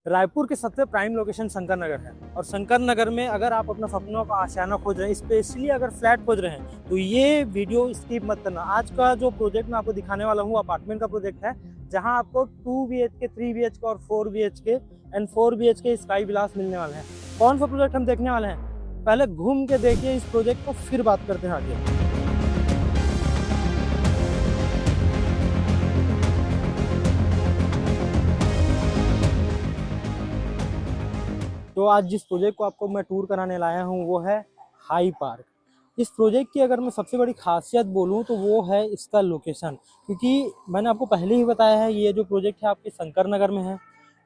रायपुर के सबसे prime location Shankar Nagar है और शंकर नगर में अगर आप अपना सपनों का आशियाना खोज रहे हैं, स्पेशली अगर फ्लैट खोज रहे हैं, तो ये वीडियो स्किप मत करना। आज का जो प्रोजेक्ट मैं आपको दिखाने वाला हूँ अपार्टमेंट का प्रोजेक्ट है, जहाँ आपको 2 BHK, 3 BHK और 4 BHK एंड 4 BHK स्काई विलास मिलने वाले हैं। कौन सा प्रोजेक्ट हम देखने वाले हैं, पहले घूम के देखिए इस प्रोजेक्ट को, फिर बात करते हैं आगे। तो आज जिस प्रोजेक्ट को आपको मैं टूर कराने लाया हूँ वो है हाई पार्क। इस प्रोजेक्ट की अगर मैं सबसे बड़ी खासियत बोलूँ तो वो है इसका लोकेशन, क्योंकि मैंने आपको पहले ही बताया है ये जो प्रोजेक्ट है आपके शंकर नगर में है।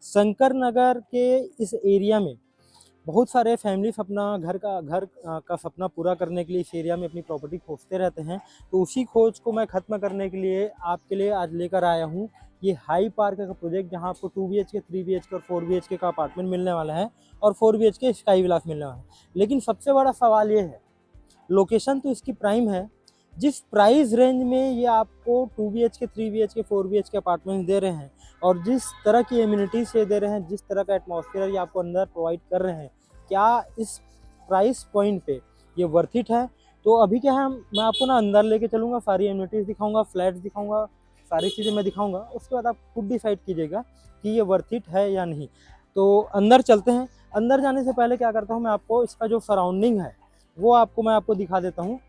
शंकर नगर के इस एरिया में बहुत सारे फैमिलीज अपना घर का सपना पूरा करने के लिए इस एरिया में अपनी प्रॉपर्टी खोजते रहते हैं। तो उसी खोज को मैं ख़त्म करने के लिए आपके लिए आज लेकर आया हूँ ये हाई पार्क का प्रोजेक्ट, जहाँ आपको 2 BHK, 3 BHK और 4 BHK का अपार्टमेंट मिलने वाला है और 4 BHK स्काई विलास मिलने वाला है। लेकिन सबसे बड़ा सवाल ये है, लोकेशन तो इसकी प्राइम है, जिस प्राइस रेंज में ये आपको 2 BHK, 3 BHK, 4 BHK अपार्टमेंट दे रहे हैं और जिस तरह की एम्यूनिटीज ये दे रहे हैं, जिस तरह का एटमॉस्फेयर ये आपको अंदर प्रोवाइड कर रहे हैं, क्या इस प्राइस पॉइंट पे ये वर्थ इट है? तो अभी क्या है, मैं आपको ना अंदर लेके चलूँगा, सारी एम्यूनिटीज़ दिखाऊंगा, फ्लैट्स दिखाऊंगा, सारी चीज़ें मैं दिखाऊंगा। उसके बाद आप खुद डिसाइड कीजिएगा कि ये वर्थ इट है या नहीं। तो अंदर चलते हैं। अंदर जाने से पहले क्या करता हूँ, मैं आपको इसका जो सराउंडिंग है वो मैं आपको दिखा देता हूँ।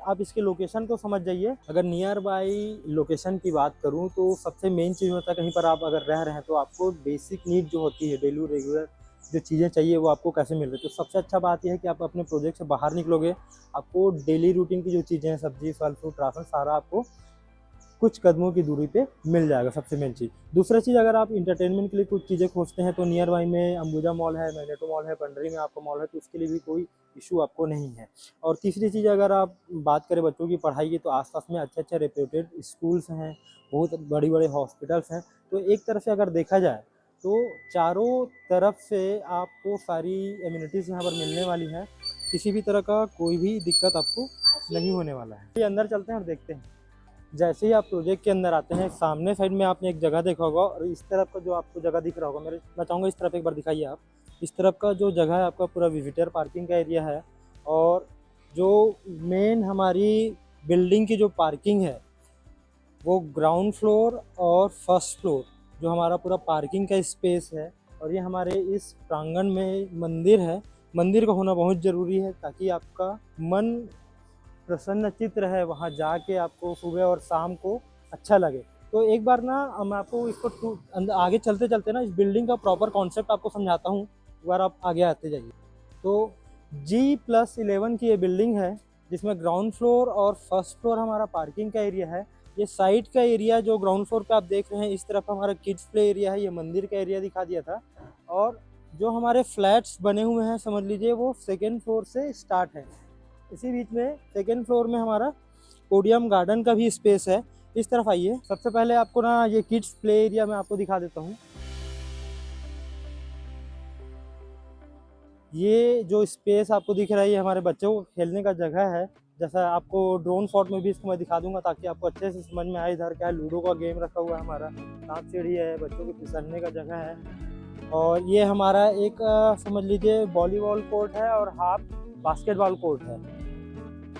आप इसके लोकेशन को समझ जाइए। अगर नियर बाई लोकेशन की बात करूँ तो सबसे मेन चीज़ होता है, कहीं पर आप अगर रह रहे हैं तो आपको बेसिक नीड जो होती है, डेली रेगुलर जो चीज़ें चाहिए वो आपको कैसे मिल रही है। तो सबसे अच्छा बात यह है कि आप अपने प्रोजेक्ट से बाहर निकलोगे, आपको डेली रूटीन की जो चीज़ें हैं, सब्जी फल फ्रूट राशन, सारा आपको कुछ कदमों की दूरी पे मिल जाएगा। सबसे मेन चीज़। दूसरा चीज़, अगर आप इंटरटेनमेंट के लिए कुछ चीज़ें खोजते हैं तो नियर बाई में अंबुजा मॉल है, मैग्नेटो मॉल है, पंडरी में आपका मॉल है, तो उसके लिए भी कोई इशू आपको नहीं है। और तीसरी चीज़, अगर आप बात करें बच्चों की पढ़ाई की, तो आसपास में अच्छे अच्छे रेप्यूटेड स्कूल्स हैं, बहुत बड़ी बड़े हॉस्पिटल्स हैं। तो एक तरफ से अगर देखा जाए तो चारों तरफ से आपको सारी एम्यूनिटीज़ यहाँ पर मिलने वाली है। किसी भी तरह का कोई भी दिक्कत आपको नहीं होने वाला है। ये अंदर चलते हैं और देखते हैं। जैसे ही आप प्रोजेक्ट के अंदर आते हैं, सामने साइड में आपने एक जगह देखा होगा और इस तरफ का जो आपको जगह दिख रहा होगा, मैं चाहूँगा इस तरफ एक बार दिखाइए आप। इस तरफ का जो जगह है आपका पूरा विजिटर पार्किंग का एरिया है। और जो मेन हमारी बिल्डिंग की जो पार्किंग है वो ग्राउंड फ्लोर और फर्स्ट फ्लोर जो हमारा पूरा पार्किंग का स्पेस है। और ये हमारे इस प्रांगण में मंदिर है। मंदिर का होना बहुत ज़रूरी है ताकि आपका मन प्रसन्न चित्र है, वहाँ जाके आपको सुबह और शाम को अच्छा लगे। तो एक बार ना मैं आपको इसको आगे चलते चलते ना इस बिल्डिंग का प्रॉपर कॉन्सेप्ट आपको समझाता हूँ। एक बार आप आगे आते जाइए। तो G+11 की ये बिल्डिंग है, जिसमें ग्राउंड फ्लोर और फर्स्ट फ्लोर हमारा पार्किंग का एरिया है। ये साइड का एरिया जो ग्राउंड फ्लोर पे आप देख रहे हैं, इस तरफ हमारा किड्स प्ले एरिया है। ये मंदिर का एरिया दिखा दिया था। और जो हमारे फ्लैट्स बने हुए हैं, समझ लीजिए वो सेकेंड फ्लोर से स्टार्ट है। इसी बीच में सेकेंड फ्लोर में हमारा पोडियम गार्डन का भी स्पेस है। इस तरफ आइए। सबसे पहले आपको ना ये किड्स प्ले एरिया मैं आपको दिखा देता हूँ। ये जो स्पेस आपको दिख रहा है, ये हमारे बच्चों को खेलने का जगह है। जैसा आपको ड्रोन शॉट में भी इसको मैं दिखा दूंगा ताकि आपको अच्छे से समझ में आए। इधर क्या है, लूडो का गेम रखा हुआ है, हमारा सांप सीढ़ी है, बच्चों के फिसलने का जगह है। और ये हमारा एक समझ लीजिए वॉलीबॉल कोर्ट है और हाफ बास्केटबॉल कोर्ट है।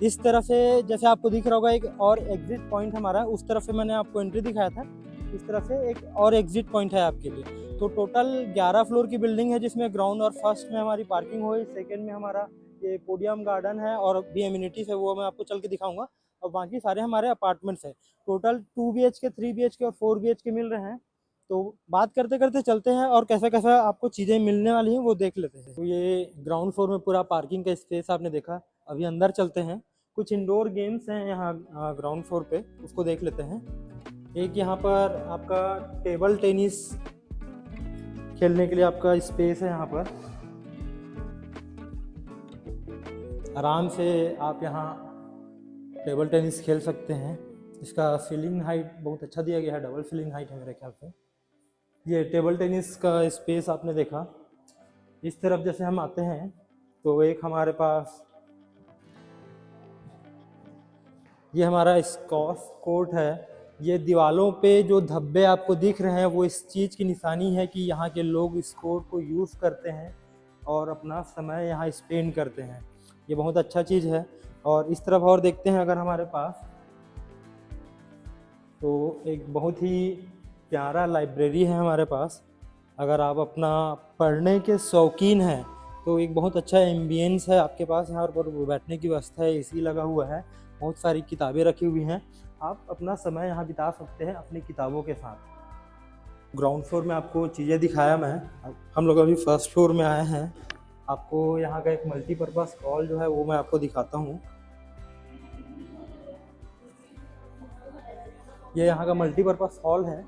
इस तरफ से जैसे आपको दिख रहा होगा एक और एग्जिट पॉइंट हमारा, उस तरफ से मैंने आपको एंट्री दिखाया था। इस तरफ से एक और एग्जिट पॉइंट है आपके लिए। तो टोटल 11 फ्लोर की बिल्डिंग है, जिसमें ग्राउंड और फर्स्ट में हमारी पार्किंग हुई, सेकंड में हमारा ये पोडियम गार्डन है और भी एम्यूनिटीज है, वो मैं आपको चल के दिखाऊंगा। और बाकी सारे हमारे अपार्टमेंट्स हैं। टोटल 2 BHK, 3 BHK और 4 BHK मिल रहे हैं। तो बात करते करते चलते हैं और कैसा कैसा आपको चीज़ें मिलने वाली हैं वो देख लेते हैं। तो ये ग्राउंड फ्लोर में पूरा पार्किंग का स्पेस आपने देखा। अभी अंदर चलते हैं। कुछ इंडोर गेम्स हैं यहाँ ग्राउंड फ्लोर पे, उसको देख लेते हैं। एक यहाँ पर आपका टेबल टेनिस खेलने के लिए आपका स्पेस है। यहाँ पर आराम से आप यहाँ टेबल टेनिस खेल सकते हैं। इसका सीलिंग हाइट बहुत अच्छा दिया गया है, डबल सीलिंग हाइट है मेरे ख्याल से। ये टेबल टेनिस का स्पेस आपने देखा। इस तरफ जैसे हम आते हैं तो एक हमारे पास ये हमारा स्क्वॉश कोर्ट है, ये दीवालों पे जो धब्बे आपको दिख रहे हैं वो इस चीज़ की निशानी है कि यहाँ के लोग इस कोड को यूज़ करते हैं और अपना समय यहाँ स्पेंड करते हैं। ये बहुत अच्छा चीज़ है। और इस तरफ और देखते हैं अगर हमारे पास, तो एक बहुत ही प्यारा लाइब्रेरी है हमारे पास। अगर आप अपना पढ़ने के शौकीन हैं तो एक बहुत अच्छा एम्बियंस है आपके पास। यहाँ पर बैठने की व्यवस्था है, एसी लगा हुआ है, बहुत सारी किताबें रखी हुई हैं। आप अपना समय यहाँ बिता सकते हैं अपनी किताबों के साथ। ग्राउंड फ्लोर में आपको चीज़ें दिखाया मैं, हम लोग अभी फर्स्ट फ्लोर में आए हैं। आपको यहाँ का एक मल्टीपर्पज़ हॉल जो है वो मैं आपको दिखाता हूँ। ये यहाँ का मल्टीपर्पज़ हॉल है।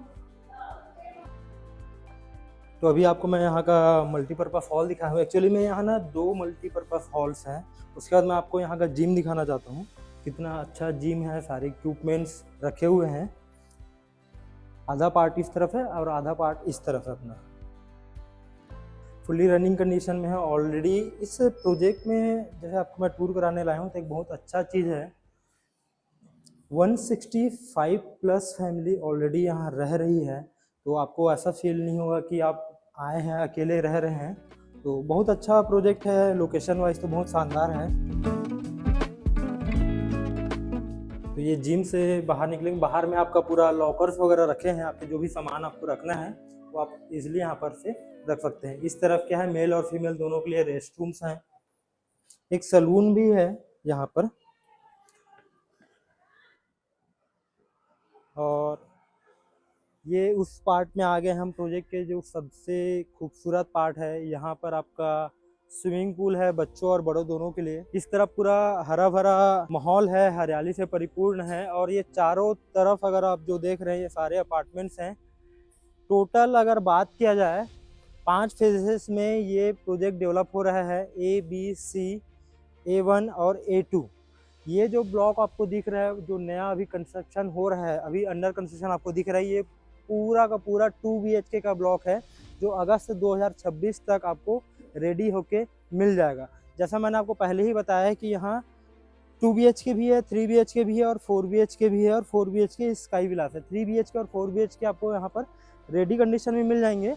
तो अभी आपको मैं यहाँ का मल्टीपर्पज़ हॉल दिखाया हूँ। एक्चुअली में यहाँ ना 2 मल्टीपर्पज़ हॉल्स हैं। उसके बाद मैं आपको यहाँ का जिम दिखाना चाहता हूँ। कितना अच्छा जिम है, सारे इक्विपमेंट्स रखे हुए हैं। आधा पार्ट इस तरफ है और आधा पार्ट इस तरफ है अपना। फुली रनिंग कंडीशन में है ऑलरेडी। इस प्रोजेक्ट में जैसे आपको मैं टूर कराने लाया हूँ तो एक बहुत अच्छा चीज़ है, 165 प्लस फैमिली ऑलरेडी यहाँ रह रही है। तो आपको ऐसा फील नहीं होगा कि आप आए हैं अकेले रह रहे हैं। तो बहुत अच्छा प्रोजेक्ट है, लोकेशन वाइज तो बहुत शानदार है। तो ये जिम से बाहर निकलेंगे, बाहर में आपका पूरा लॉकर्स वगैरह रखे हैं, आपके जो भी सामान आपको रखना है वो आप इजीली यहाँ पर से रख सकते हैं। इस तरफ क्या है, मेल और फीमेल दोनों के लिए रेस्ट रूम्स हैं। एक सलून भी है यहाँ पर। और ये उस पार्ट में आ गए हम प्रोजेक्ट के जो सबसे खूबसूरत पार्ट है। यहाँ पर आपका स्विमिंग पूल है बच्चों और बड़ों दोनों के लिए। इस तरफ पूरा हरा भरा माहौल है, हरियाली से परिपूर्ण है। और ये चारों तरफ अगर आप जो देख रहे हैं ये सारे अपार्टमेंट्स हैं। टोटल अगर बात किया जाए 5 फेजेस में ये प्रोजेक्ट डेवलप हो रहा है, ABC, A1 और A2। ये जो ब्लॉक आपको दिख रहा है, जो नया अभी कंस्ट्रक्शन हो रहा है, अभी अंडर कंस्ट्रक्शन आपको दिख रहा है, ये पूरा का पूरा 2 BHK का ब्लॉक है जो अगस्त 2026 तक आपको रेडी होके मिल जाएगा। जैसा मैंने आपको पहले ही बताया है कि यहाँ 2 BHK भी है, 3 BHK भी है और 4 BHK भी है। और 4 BHK स्काई विलास है। 3 BHK और 4 BHK आपको यहाँ पर रेडी कंडीशन में मिल जाएंगे।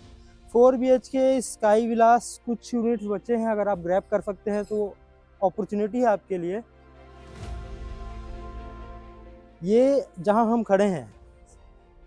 4 BHK स्काई विलास कुछ यूनिट्स बचे हैं, अगर आप ग्रैब कर सकते हैं तो अपॉर्चुनिटी है आपके लिए। ये जहाँ हम खड़े हैं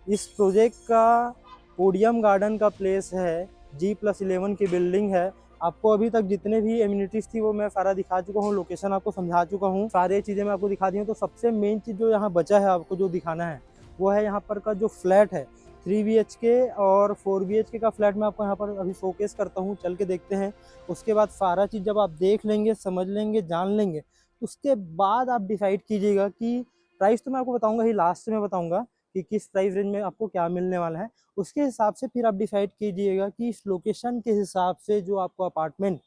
इस प्रोजेक्ट का पोडियम गार्डन का प्लेस है, G+11 की बिल्डिंग है। आपको अभी तक जितने भी एम्यूनिटीज़ थी वो मैं सारा दिखा चुका हूँ, लोकेशन आपको समझा चुका हूँ, सारी चीज़ें मैं आपको दिखा दी हूँ। तो सबसे मेन चीज़ जो यहाँ बचा है आपको जो दिखाना है वो है यहाँ पर का जो फ्लैट है 3 BHK और 4 BHK का फ्लैट। मैं आपको यहाँ पर अभी शोकेस करता हूँ, चल के देखते हैं। उसके बाद सारा चीज़ जब आप देख लेंगे, समझ लेंगे, जान लेंगे, उसके बाद आप डिसाइड कीजिएगा कि प्राइस तो मैं आपको बताऊँगा ही, लास्ट में बताऊँगा कि किस प्राइस रेंज में आपको क्या मिलने वाला है। उसके हिसाब से फिर आप डिसाइड कीजिएगा कि इस लोकेशन के हिसाब से जो आपको अपार्टमेंट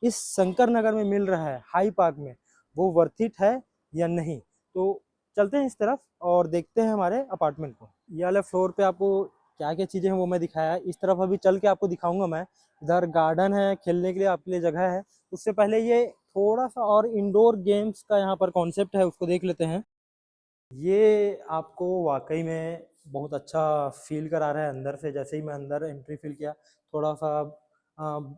इस शंकर नगर में मिल रहा है हाई पार्क में, वो वर्थ इट है या नहीं। तो चलते हैं इस तरफ और देखते हैं हमारे अपार्टमेंट को। ये वाले फ्लोर पे आपको क्या क्या चीज़ें हैं वो मैं दिखाया है। इस तरफ अभी चल के आपको दिखाऊंगा मैं। इधर गार्डन है, खेलने के लिए आपके लिए जगह है। उससे पहले ये थोड़ा सा और इंडोर गेम्स का यहाँ पर कॉन्सेप्ट है, उसको देख लेते हैं। ये आपको वाकई में बहुत अच्छा फील करा रहा है अंदर से। जैसे ही मैं अंदर एंट्री फील किया, थोड़ा सा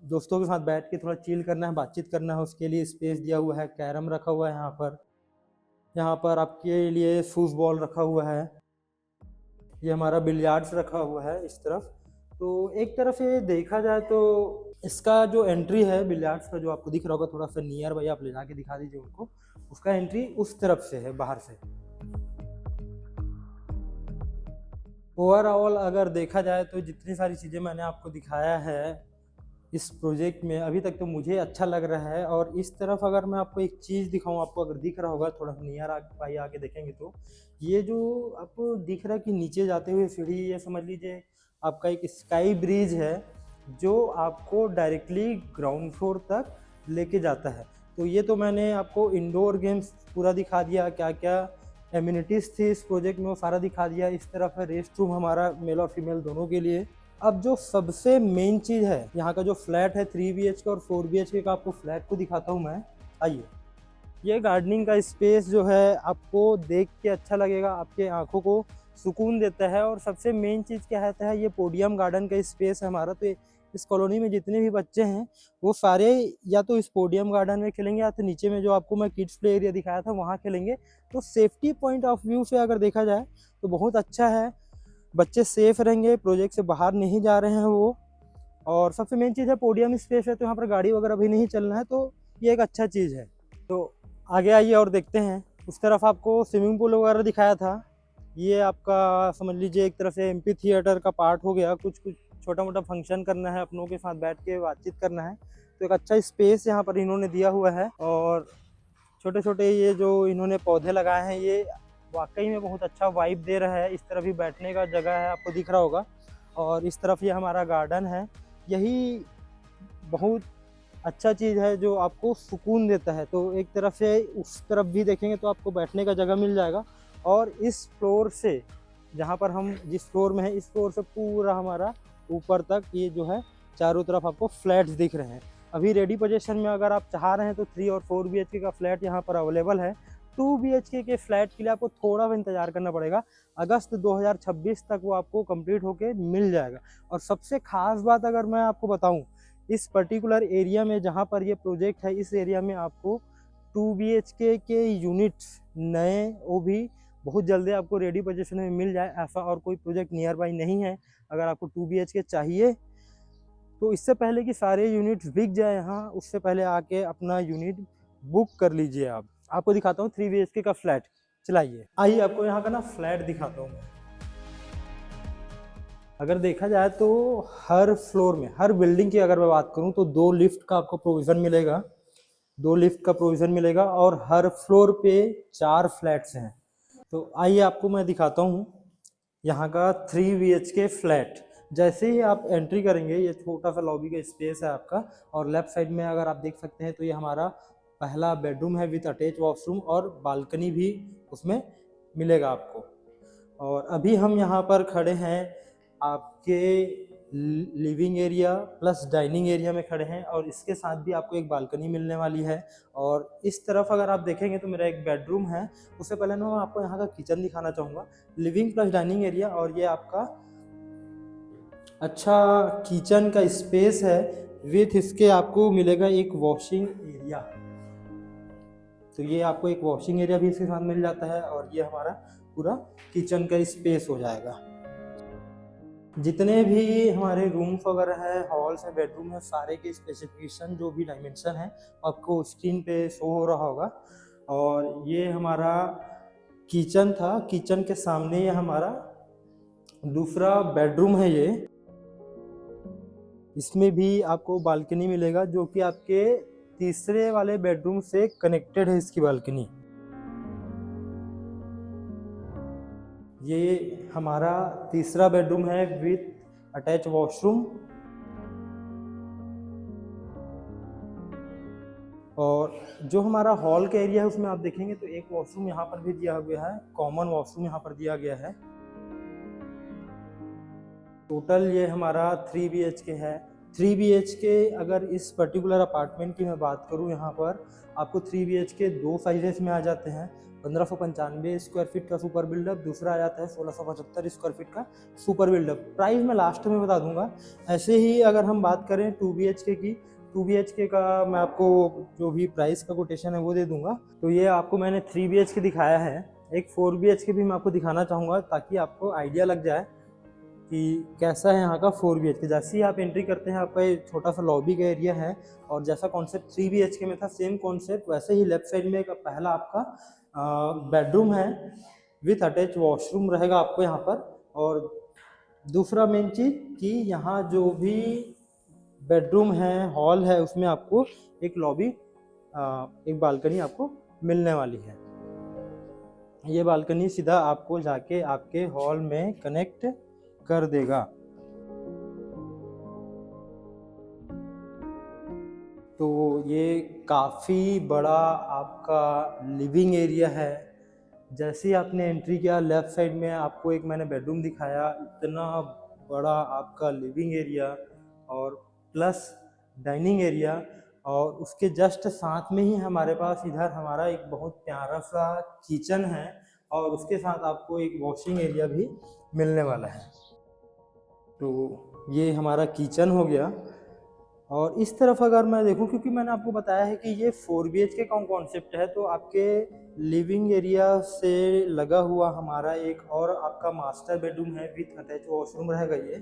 दोस्तों के साथ बैठ के थोड़ा चिल करना है, बातचीत करना है, उसके लिए स्पेस दिया हुआ है। कैरम रखा हुआ है यहाँ पर आपके लिए फुटबॉल रखा हुआ है। ये हमारा बिलियार्ड्स रखा हुआ है इस तरफ। तो एक तरफ ये देखा जाए तो इसका जो एंट्री है बिलियार्ड्स का, जो आपको दिख रहा होगा थोड़ा सा नियर बाई, आप ले जाके दिखा दीजिए उनको। उसका एंट्री उस तरफ से है, बाहर से। ओवरऑल अगर देखा जाए तो जितनी सारी चीज़ें मैंने आपको दिखाया है इस प्रोजेक्ट में, अभी तक तो मुझे अच्छा लग रहा है। और इस तरफ अगर मैं आपको एक चीज़ दिखाऊं, आपको अगर दिख रहा होगा, थोड़ा नियर आके देखेंगे तो ये जो आपको दिख रहा है कि नीचे जाते हुए सीढ़ी, ये समझ लीजिए आपका एक स्काई ब्रिज है जो आपको डायरेक्टली ग्राउंड फ्लोर तक लेके जाता है। तो ये तो मैंने आपको इंडोर गेम्स पूरा दिखा दिया, क्या क्या एम्यूनिटीज़ थी इस प्रोजेक्ट में वो सारा दिखा दिया। इस तरफ है रेस्ट रूम हमारा, मेल और फीमेल दोनों के लिए। अब जो सबसे मेन चीज़ है यहाँ का जो फ्लैट है 3 BHK और 4 BHK का, आपको फ्लैट को दिखाता हूँ मैं। आइए, ये गार्डनिंग का स्पेस जो है आपको देख के अच्छा लगेगा, आपके आंखों को सुकून देता है। और सबसे मेन चीज़ क्या रहता है, ये पोडियम गार्डन का स्पेस है हमारा। तो इस कॉलोनी में जितने भी बच्चे हैं वो सारे या तो इस पोडियम गार्डन में खेलेंगे या तो नीचे में जो आपको मैं किड्स प्ले एरिया दिखाया था वहाँ खेलेंगे। तो सेफ्टी पॉइंट ऑफ व्यू से अगर देखा जाए तो बहुत अच्छा है, बच्चे सेफ रहेंगे, प्रोजेक्ट से बाहर नहीं जा रहे हैं वो। और सबसे मेन चीज़ है पोडियम स्पेस है, तो यहाँ पर गाड़ी वगैरह भी नहीं चलना है, तो ये एक अच्छा चीज़ है। तो आगे आइए और देखते हैं। उस तरफ आपको स्विमिंग पूल वगैरह दिखाया था, ये आपका समझ लीजिए एक तरह से एमपी थिएटर का पार्ट हो गया। कुछ कुछ छोटा मोटा फंक्शन करना है, अपनों के साथ बैठ के बातचीत करना है, तो एक अच्छा स्पेस यहाँ पर इन्होंने दिया हुआ है। और छोटे छोटे ये जो इन्होंने पौधे लगाए हैं, ये वाकई में बहुत अच्छा वाइब दे रहा है। इस तरफ भी बैठने का जगह है, आपको दिख रहा होगा। और इस तरफ ये हमारा गार्डन है। यही बहुत अच्छा चीज़ है जो आपको सुकून देता है। तो एक तरफ से उस तरफ भी देखेंगे तो आपको बैठने का जगह मिल जाएगा। और इस फ्लोर से, जहाँ पर हम जिस फ्लोर में है, इस फ्लोर से पूरा हमारा ऊपर तक ये जो है चारों तरफ आपको फ्लैट्स दिख रहे हैं। अभी रेडी पोजीशन में अगर आप चाह रहे हैं तो 3 और 4 BHK का फ्लैट यहाँ पर अवेलेबल है। 2 BHK के फ्लैट के लिए आपको थोड़ा सा इंतजार करना पड़ेगा। अगस्त 2026 तक वो आपको कंप्लीट होके मिल जाएगा। और सबसे खास बात अगर मैं आपको बताऊं, इस पर्टिकुलर एरिया में जहाँ पर ये प्रोजेक्ट है, इस एरिया में आपको 2 BHK के यूनिट्स नए वो भी बहुत जल्दी आपको रेडी पोजीशन में मिल जाए, ऐसा और कोई प्रोजेक्ट नियर बाई नहीं है। अगर आपको 2 BHK चाहिए तो इससे पहले कि सारे यूनिट्स बिक जाए यहाँ, उससे पहले आके अपना यूनिट बुक कर लीजिए। आप आपको दिखाता हूँ 3 BHK का फ्लैट। चलाइए, आइए आपको यहाँ का ना फ्लैट दिखाता हूँ मैं। अगर देखा जाए तो हर फ्लोर में, हर बिल्डिंग की अगर मैं बात करूँ तो 2 लिफ्ट का आपको प्रोविज़न मिलेगा, 2 लिफ्ट का प्रोविज़न मिलेगा। और हर फ्लोर पे 4 फ्लैट्स हैं। तो आइए आपको मैं दिखाता हूँ यहाँ का 3 BHK फ्लैट। जैसे ही आप एंट्री करेंगे, ये छोटा सा लॉबी का स्पेस है आपका। और लेफ्ट साइड में अगर आप देख सकते हैं तो ये हमारा पहला बेडरूम है विथ अटैच वॉशरूम, और बालकनी भी उसमें मिलेगा आपको। और अभी हम यहाँ पर खड़े हैं आपके living area plus dining area में खड़े हैं, और इसके साथ भी आपको एक बालकनी मिलने वाली है। और इस तरफ अगर आप देखेंगे तो मेरा एक बेडरूम है। उससे पहले मैं आपको यहाँ का किचन दिखाना चाहूँगा। लिविंग प्लस डाइनिंग एरिया, और ये आपका अच्छा किचन का स्पेस है। विथ इसके आपको मिलेगा एक वॉशिंग एरिया। तो ये आपको एक वॉशिंग एरिया भी इसके साथ मिल जाता है, और ये हमारा पूरा किचन का स्पेस हो जाएगा। जितने भी हमारे रूम्स वगैरह है, हॉल्स है, बेडरूम है, सारे के स्पेसिफिकेशन जो भी डायमेंशन है आपको स्क्रीन पे शो हो रहा होगा। और ये हमारा किचन था। किचन के सामने ये हमारा दूसरा बेडरूम है। ये इसमें भी आपको बालकनी मिलेगा, जो कि आपके तीसरे वाले बेडरूम से कनेक्टेड है इसकी बालकनी। ये हमारा तीसरा बेडरूम है विथ अटैच वॉशरूम। और जो हमारा हॉल का एरिया है उसमें आप देखेंगे तो एक वॉशरूम यहाँ पर भी दिया गया है, कॉमन वॉशरूम यहाँ पर दिया गया है। टोटल ये हमारा 3 BHK है। 3 BHK अगर इस पर्टिकुलर अपार्टमेंट की मैं बात करूँ, यहाँ पर आपको 3 BHK 2 साइजेस में आ जाते हैं। 1595 स्क्वायर फीट का सुपर बिल्डअप, दूसरा आ जाता है 1675 स्क्वायर फीट का सुपर बिल्डअप। प्राइस मैं लास्ट में बता दूंगा। ऐसे ही अगर हम बात करें 2 BHK की, 2 BHK का मैं आपको जो भी प्राइस का कोटेशन है वो दे दूंगा। तो ये आपको मैंने 3 BHK दिखाया है। एक 4 BHK भी मैं आपको दिखाना चाहूँगा ताकि आपको आइडिया लग जाए कि कैसा है यहाँ का 4 BHK। जैसे ही आप एंट्री करते हैं आपका ये छोटा सा लॉबी का एरिया है, और जैसा कॉन्सेप्ट 3 BHK में था सेम कॉन्सेप्ट वैसे ही लेफ्ट साइड में एक पहला आपका बेडरूम है विथ अटैच वॉशरूम रहेगा आपको यहाँ पर। और दूसरा मेन चीज़ कि यहाँ जो भी बेडरूम है, हॉल है, उसमें आपको एक लॉबी, एक बालकनी आपको मिलने वाली है। ये बालकनी सीधा आपको जाके आपके हॉल में कनेक्ट कर देगा। तो ये काफ़ी बड़ा आपका लिविंग एरिया है। जैसे ही आपने एंट्री किया, लेफ़्ट साइड में आपको एक मैंने बेडरूम दिखाया, इतना बड़ा आपका लिविंग एरिया और प्लस डाइनिंग एरिया। और उसके जस्ट साथ में ही हमारे पास इधर हमारा एक बहुत प्यारा सा किचन है। और उसके साथ आपको एक वॉशिंग एरिया भी मिलने वाला है। तो ये हमारा किचन हो गया। और इस तरफ अगर मैं देखूं, क्योंकि मैंने आपको बताया है कि ये 4 BHK का कॉन्सेप्ट है, तो आपके लिविंग एरिया से लगा हुआ हमारा एक और आपका मास्टर बेडरूम है विथ अटैच वॉशरूम रहेगा ये।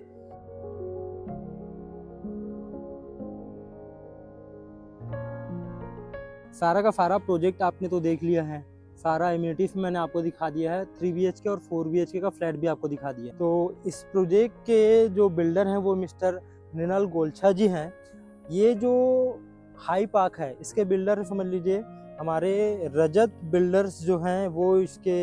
सारा का सारा प्रोजेक्ट आपने तो देख लिया है, सारा एमिनिटीज मैंने आपको दिखा दिया है। 3 BHK और 4 BHK का फ्लैट भी आपको दिखा दिया। तो इस प्रोजेक्ट के जो बिल्डर हैं वो मिस्टर मृणाल गोलछा जी हैं। ये जो हाई पार्क है इसके बिल्डर समझ लीजिए हमारे रजत बिल्डर्स जो हैं वो इसके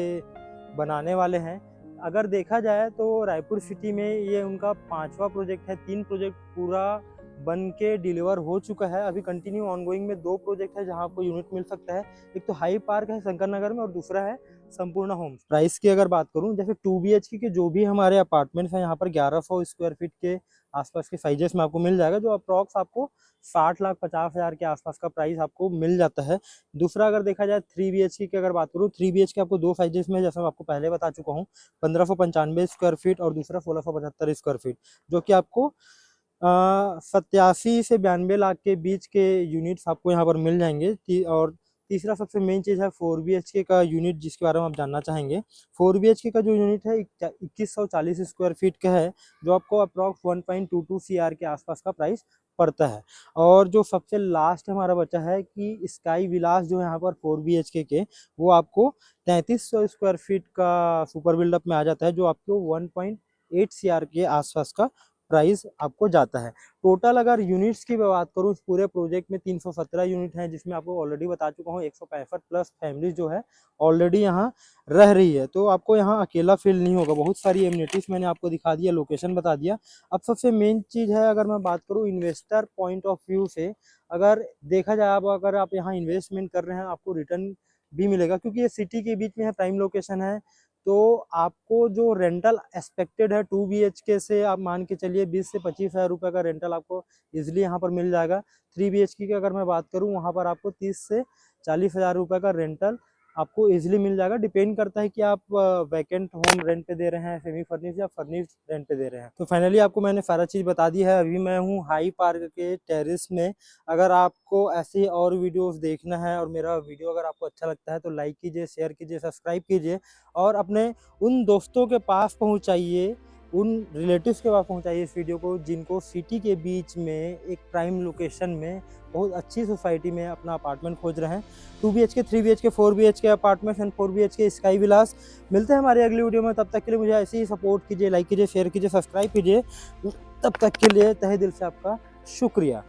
बनाने वाले हैं। अगर देखा जाए तो रायपुर सिटी में ये उनका 5वां प्रोजेक्ट है। 3 प्रोजेक्ट पूरा बन के डिलीवर हो चुका है, अभी कंटिन्यू ऑनगोइंग में 2 प्रोजेक्ट है जहां आपको यूनिट मिल सकता है। एक तो हाई पार्क है शंकर नगर में और दूसरा है संपूर्ण होम्स। प्राइस की अगर बात करूं, जैसे 2 BHK के जो भी हमारे अपार्टमेंट्स हैं यहाँ पर 1100 स्क्वायर फीट के आसपास के साइजेस में आपको मिल जाएगा, जो अप्रॉक्स आपको 60,50,000 के आसपास का प्राइस आपको मिल जाता है। दूसरा अगर देखा जाए 3 BHK की अगर बात करूँ, 3 BHK आपको 2 साइजेस में, जैसा मैं आपको पहले बता चुका हूँ, 1595 स्क्वायर फीट और दूसरा 1675 स्क्वायर फीट, जो कि आपको 87 से 92 लाख के बीच के यूनिट्स आपको यहाँ पर मिल जाएंगे। और तीसरा सबसे मेन चीज़ है 4 BHK का यूनिट, जिसके बारे में आप जानना चाहेंगे। 4 BHK का जो यूनिट है 2140 स्क्वायर फीट का है, जो आपको अप्रॉक्स 1.22 CR के आसपास का प्राइस पड़ता है। और जो सबसे लास्ट हमारा बचा है कि स्काई विलास जो है यहाँ पर 4 BHK के, वो आपको 3300 स्क्वायर फीट का सुपर बिल्डअप में आ जाता है, जो आपको 1.8 CR के आसपास का प्राइस आपको जाता है। टोटल अगर यूनिट्स की बात करूँ इस पूरे प्रोजेक्ट में 317 यूनिट हैं, जिसमें आपको ऑलरेडी बता चुका हूँ 165 प्लस फैमिली जो है ऑलरेडी यहाँ रह रही है। तो आपको यहाँ अकेला फील नहीं होगा। बहुत सारी एमिनिटीज मैंने आपको दिखा दिया, लोकेशन बता दिया। अब सबसे मेन चीज़ है, अगर मैं बात करूँ इन्वेस्टर पॉइंट ऑफ व्यू से, अगर देखा जाए अगर आप यहाँ इन्वेस्टमेंट कर रहे हैं आपको रिटर्न भी मिलेगा, क्योंकि ये सिटी के बीच में है, प्राइम लोकेशन है। तो आपको जो रेंटल एक्सपेक्टेड है 2 BHK से, आप मान के चलिए 20 से 25,000 रुपये का रेंटल आपको इजिली यहाँ पर मिल जाएगा। 3 BHK की अगर मैं बात करूँ, वहाँ पर आपको 30 से 40,000 रुपये का रेंटल आपको इजिली मिल जाएगा। डिपेंड करता है कि आप वैकेंट होम रेंट पे दे रहे हैं, सेमी फर्निश या फर्निश रेंट पे दे रहे हैं। तो फाइनली आपको मैंने सारा चीज़ बता दी है। अभी मैं हूँ हाई पार्क के टेरेस में। अगर आपको ऐसी और वीडियोस देखना है और मेरा वीडियो अगर आपको अच्छा लगता है तो लाइक कीजिए, शेयर कीजिए, सब्सक्राइब कीजिए और अपने उन दोस्तों के पास पहुँचाइए, उन रिलेटिव्स के पास पहुँचाइए इस वीडियो को, जिनको सिटी के बीच में एक प्राइम लोकेशन में बहुत अच्छी सोसाइटी में अपना अपार्टमेंट खोज रहे हैं। 2 BHK, 3 BHK, 4 BHK apartment and 4 BHK sky villas. मिलते हैं हमारी अगली वीडियो में। तब तक के लिए मुझे ऐसे ही सपोर्ट कीजिए, लाइक कीजिए, शेयर कीजिए, सब्सक्राइब कीजिए। तब तक के लिए तहे दिल से आपका शुक्रिया।